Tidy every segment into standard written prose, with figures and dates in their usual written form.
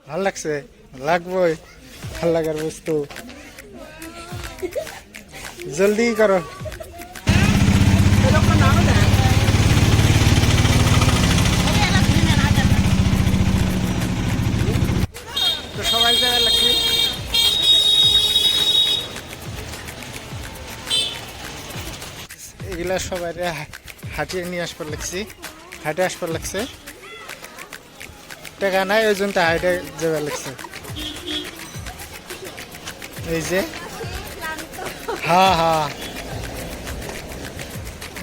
ভাল লাগছে, লাগবই, ভাল লাগার বস্তু। জলদি করো। তো সবাই যাওয়া লাগছে। এগুলা সবাই হাঁটিয়ে নিয়ে আসবার লাগছি, হাঁটে আসবার লাগছে। টাকা নাই ওই জন্য হাইটে যাবার লাগছে। এই যে হ্যাঁ হ্যাঁ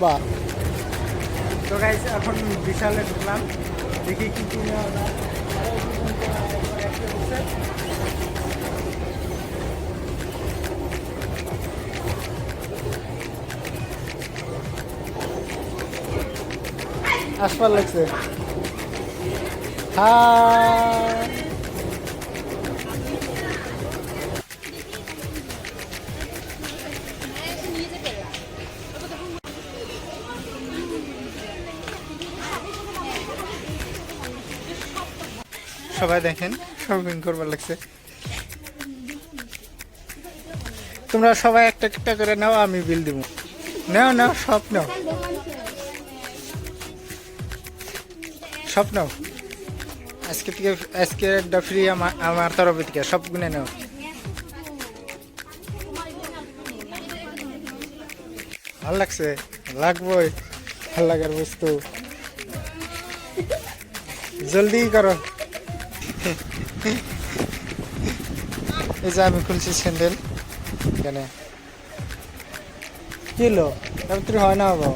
বাহ। তো গাইস এখন বিশালে ঢুকলাম, দেখি কি কি নেওয়া যায়। আসবার লাগছে। হ্যাঁ সবাই দেখেন শপিং করবার লাগছে। তোমরা সবাই একটা একটা করে নাও, আমি বিল দিব। নাও নাও, সব নাও, সব নাও। আজকে একটা ফ্রি আমার তরফ থেকে, সব গুনে নাও। ভাল লাগছে, লাগবই, ভাল লাগার বস্তু। জলদি করো। এই যে আমি খুলছি স্যান্ডেল। এখানে কি হলো, তাড়াতাড়ি হয় না বাবা।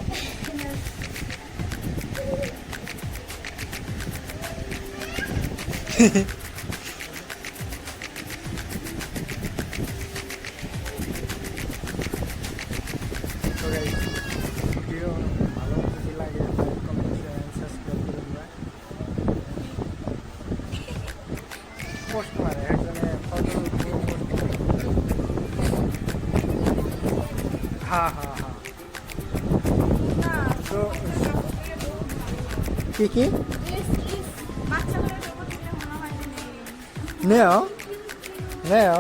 ভালো যদি লাগে পোস্ট মারে একজনে ফটো। হ্যাঁ হ্যাঁ হ্যাঁ। তো কি কি নেও নেও।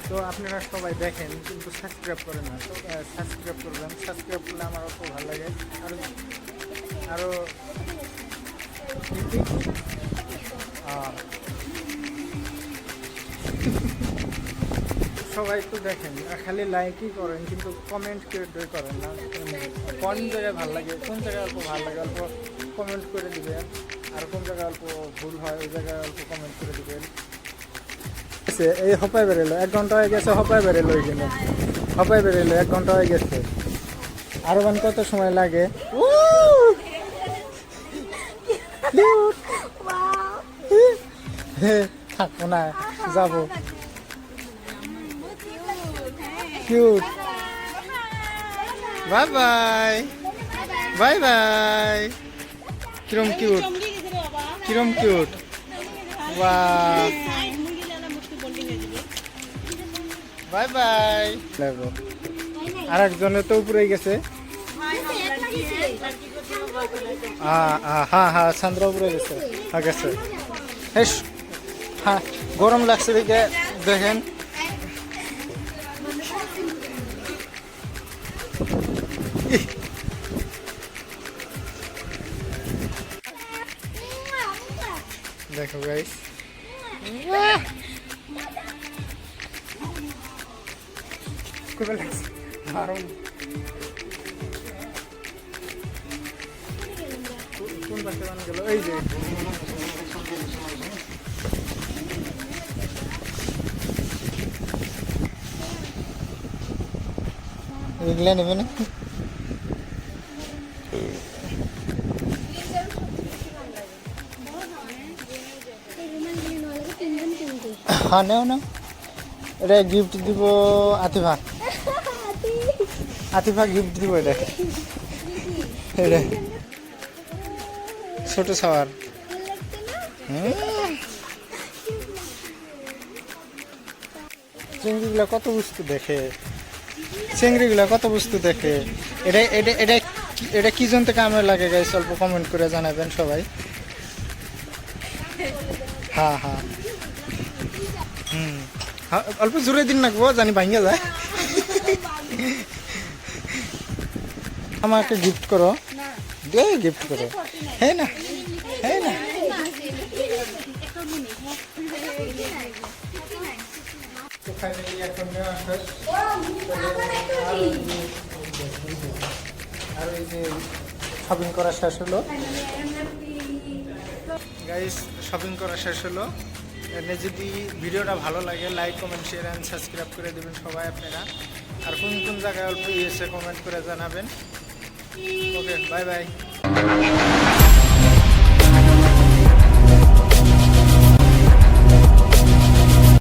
তো আপনারা সবাই দেখেন কিন্তু সাবস্ক্রাইব করেন না। তো সাবস্ক্রাইব করবেন, সাবস্ক্রাইব করলে আমারও খুব ভালো লাগে। আরও আরও সবাই তো দেখেন, খালি লাইকই করেন কিন্তু কমেন্ট কেউ করেন না। কোন জায়গায় ভালো লাগে, কোন জায়গায় অল্প ভালো লাগে অল্প কমেন্ট করে দিবেন, আর কোন জায়গায় অল্প ভুল হয় ওই জায়গায় অল্প কমেন্ট করে দিবেন। এই হপায় বেরোলো, 1 ঘন্টা হয়ে গেছে। হপায় বেরোলো, ওই জন্য হপায় বেরোলো, 1 ঘন্টা হয়ে গেছে। আরো কত সময় লাগে? থাকবো না, যাবো। Cute. Bye bye, bye bye. কিরম কিউট, কিরম কিউট। বাহ, বাই বাই। আর একজনে তো উপরে গেছে। হ্যাঁ হ্যাঁ, চন্দ্র উপরে গেছে। গেছে। হ্যাঁ, গরম লাগছে দেখে দেখেন। দেখো গাইস, খুব লাগছে, দারুণ। কোন পাশে বান গেল? এই যে এগুলা নেবে না? হ্যাঁ নেও না, এটা গিফট দিব আতিফা। আতিফা গিফট দিব এটা। এটা ছোট সাওয়ার। চিংড়িগুলো কত বস্তু দেখে। চিংড়িগুলো কত বস্তু দেখে। এটা এটা এটা এটা কি জন্য কামে লাগে গাইস, অল্প কমেন্ট করে জানাবেন সবাই। হ্যাঁ হ্যাঁ হ্যাঁ, অল্প জোরে দিন না গো, জানি ভাঙ্গে যায়। আমাকে গিফট করো, দে গিফট করো। হ্যাঁ না, হ্যাঁ না। তো ফাইনালি এখন নেওয়া শেষ। আর এই যে শপিং করা শেষ হলো গাইস, শপিং করা শেষ হলো। এনে যদি ভিডিওটা ভালো লাগে like comment share and subscribe করে দেবেন সবাই আপনারা। আর কোন কোন জায়গায় অল্প এসে কমেন্ট করে জানাবেন। ওকে, বাই বাই।